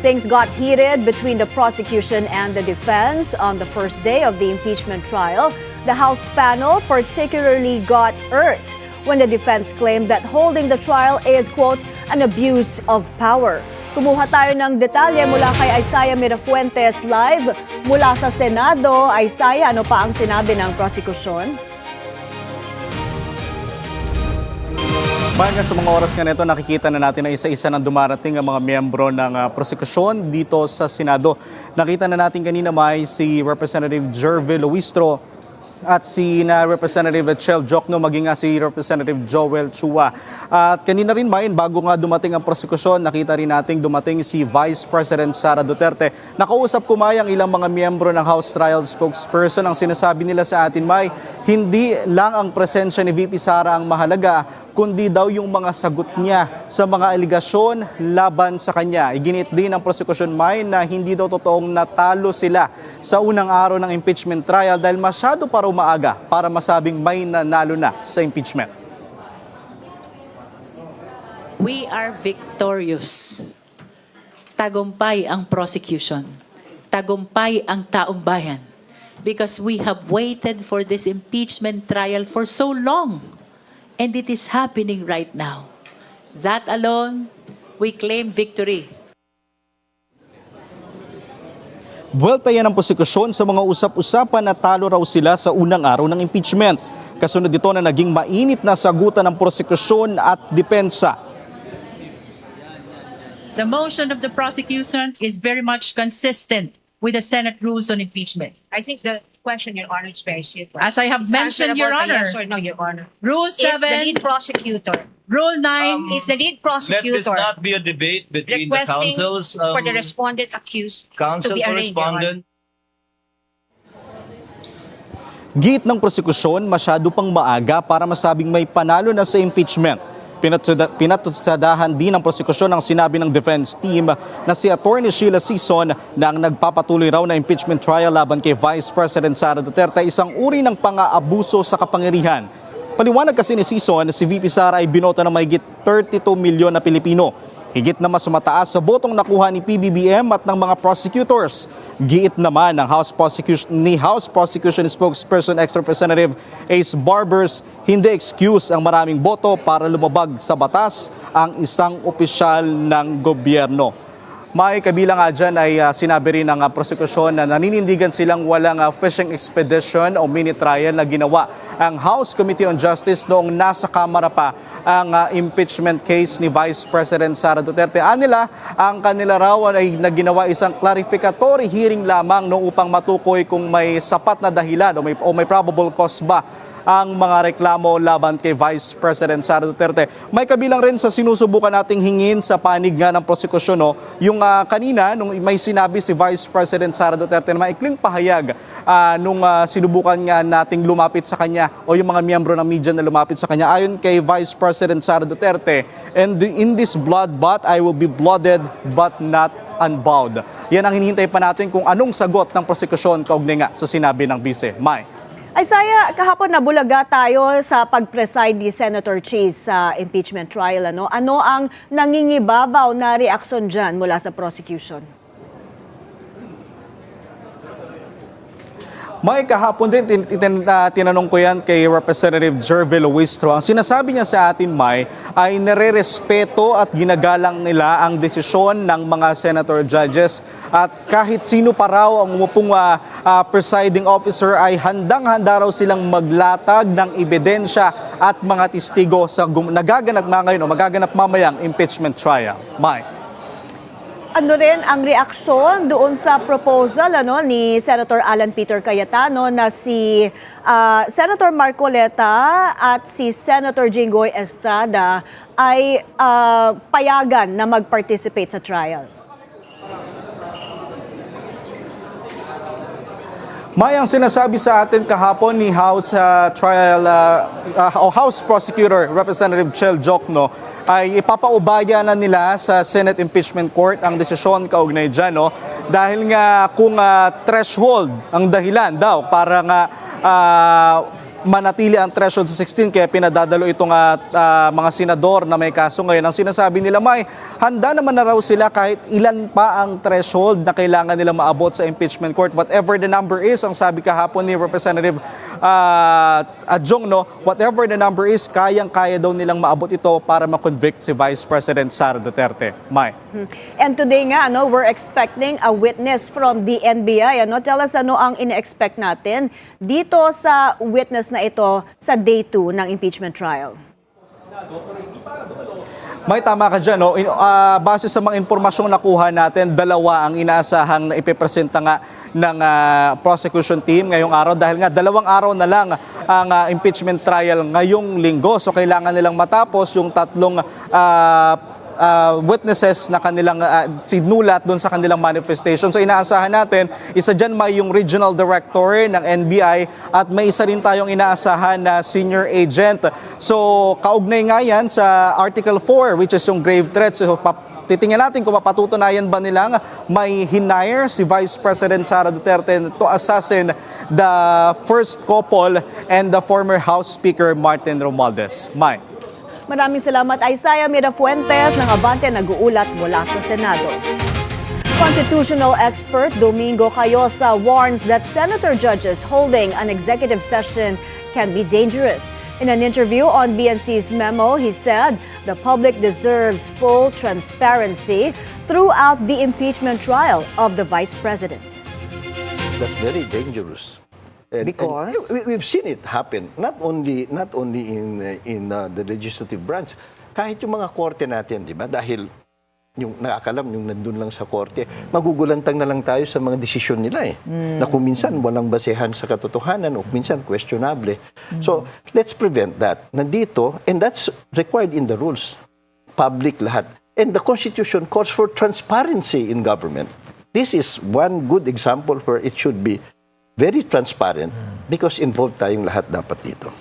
Things got heated between the prosecution and the defense on the first day of the impeachment trial. The House panel particularly got irked when the defense claimed that holding the trial is, quote, an abuse of power. Kumuha tayo ng detalye mula kay Isaiah Mirafuentes live mula sa Senado. Isaiah, ano pa ang sinabi ng prosecution? Bayan sa mga oras nga nito, nakikita na natin na isa-isa nang dumarating ang mga miyembro ng prosekusyon dito sa Senado. Nakita na natin kanina may si Representative Jervil Luistro at si Representative Chel Jokno, maging si Representative Joel Chua. At kanina rin may, bago nga dumating ang prosekusyon, nakita rin nating dumating si Vice President Sara Duterte. Nakausap ko may ang ilang mga miyembro ng House Trial Spokesperson. Ang sinasabi nila sa atin may, hindi lang ang presensya ni VP Sara ang mahalaga, kundi daw yung mga sagot niya sa mga aligasyon laban sa kanya. Iginit din ng prosekusyon may na hindi daw totoong natalo sila sa unang araw ng impeachment trial dahil masyado pa maaga para masabing may nanalo na sa impeachment. We are victorious. Tagumpay ang prosecution. Tagumpay ang taong bayan. Because we have waited for this impeachment trial for so long. And it is happening right now. That alone, we claim victory. Buwelta yan ang prosekusyon sa mga usap-usapan na talo raw sila sa unang araw ng impeachment. Kasunod dito na naging mainit na sagutan ng prosekusyon at depensa. The motion of the prosecution is very much consistent with the Senate rules on impeachment. I think the question, Your Honor, is very simple. As I have It's mentioned, Your answerable by Honor, yes or no, Your Honor. Rule Is the 7, lead prosecutor, Rule 9, is the lead Let prosecutor this not be a debate between the requesting councils. for the respondent accused to Council be arraigned, Your Honor? correspondent. Giit ng prosekusyon, masyado pang maaga para masabing may panalo na sa impeachment. Pinatutsadahan din ng prosekusyon ang sinabi ng defense team na si Attorney Sheila Sison na ang nagpapatuloy raw na impeachment trial laban kay Vice President Sara Duterte isang uri ng pang-aabuso sa kapangyarihan. Paliwanag kasi ni Sison, si VP Sara ay binota ng mahigit 32 milyon na Pilipino. Higit na mas mataas sa botong nakuha ni PBBM at ng mga prosecutors. Giit naman ng House Prosecution Spokesperson ex-Representative Ace Barbers, hindi excuse ang maraming boto para lumabag sa batas ang isang opisyal ng gobyerno. May kabilang nga dyan ay sinabi rin ng prosekusyon na naninindigan silang walang fishing expedition o mini trial na ginawa ang House Committee on Justice noong nasa Kamara pa ang impeachment case ni Vice President Sara Duterte. Anila, ang kanila raw ay naginawa isang clarificatory hearing lamang no, upang matukoy kung may sapat na dahilan o may probable cause ba ang mga reklamo laban kay Vice President Sara Duterte. May kabilang rin sa sinusubukan nating hingin sa panig nga ng prosekusyon, no, yung kanina nung may sinabi si Vice President Sara Duterte na maikling pahayag nung sinubukan nga nating lumapit sa kanya o yung mga miyembro ng media na lumapit sa kanya. Ayon kay Vice President Sara Duterte, "And in this bloodbath, I will be blooded but not unbowed." Yan ang hinihintay pa natin kung anong sagot ng prosekusyon kaugnay nga sa sinabi ng Vice. May. Isaiah, kahapon nabulaga tayo sa pag-preside ni Senator Cheese sa impeachment trial. Ano ang nangingibabaw na reaksyon dyan mula sa prosecution? May kahapon din, tinanong ko yan kay Representative Jervil Luistro. Ang sinasabi niya sa atin, May, ay nare-respeto at ginagalang nila ang desisyon ng mga senator judges. At kahit sino pa raw ang umupong presiding officer ay handang-handa raw silang maglatag ng ebidensya at mga testigo sa nagaganap ngayon o magaganap mamayang impeachment trial. May. Ano rin ang reaksyon doon sa proposal ni Senator Alan Peter Cayetano na si Senator Marcoleta at si Senator Jinggoy Estrada ay payagan na mag-participate sa trial? May ang sinasabi sa atin kahapon ni House House Prosecutor Representative Chel Jokno ay ipapaubaya na nila sa Senate Impeachment Court ang desisyon kaugnay dyan, no? Dahil nga kung threshold ang dahilan daw para nga manatili ang threshold sa 16 kaya pinadadalo itong mga senador na may kaso ngayon. Ang sinasabi nila, May, handa naman na raw sila kahit ilan pa ang threshold na kailangan nila maabot sa impeachment court. Whatever the number is, ang sabi kahapon ni Representative Adjong, no, whatever the number is, kayang-kaya daw nilang maabot ito para ma-convict si Vice President Sara Duterte. May. And today nga, we're expecting a witness from the NBI. Tell us ano ang ine-expect natin dito sa witness na ito sa day 2 ng impeachment trial. May tama ka dyan. No? Base sa mga impormasyong nakuha natin, dalawa ang inaasahang na ipipresenta nga ng prosecution team ngayong araw dahil nga 2 araw na lang ang impeachment trial ngayong linggo. So kailangan nilang matapos yung 3 witnesses na kanilang sinulat doon sa kanilang manifestation. So inaasahan natin, isa dyan may yung regional director ng NBI at may isa rin tayong inaasahan na senior agent. So kaugnay nga yan sa Article 4 which is yung grave threats. So, titingnan natin kung mapatutunayan ba nilang may hinire si Vice President Sara Duterte to assassin the first couple and the former House Speaker Martin Romualdez. May. Maraming salamat, Isaiah Mirafuentes ng Abante, nag-uulat mula sa Senado. Constitutional expert Domingo Cayosa warns that senator judges holding an executive session can be dangerous. In an interview on BNC's Memo, he said the public deserves full transparency throughout the impeachment trial of the Vice President. That's very dangerous. Because? We've seen it happen, not only in the legislative branch, kahit yung mga korte natin, di ba? Dahil yung nakakalam, yung nandun lang sa korte, magugulantang na lang tayo sa mga desisyon nila na kung minsan walang basehan sa katotohanan o minsan questionable. So, let's prevent that. Nandito, and that's required in the rules. Public lahat. And the Constitution calls for transparency in government. This is one good example where it should be very transparent because involved tayong lahat dapat dito.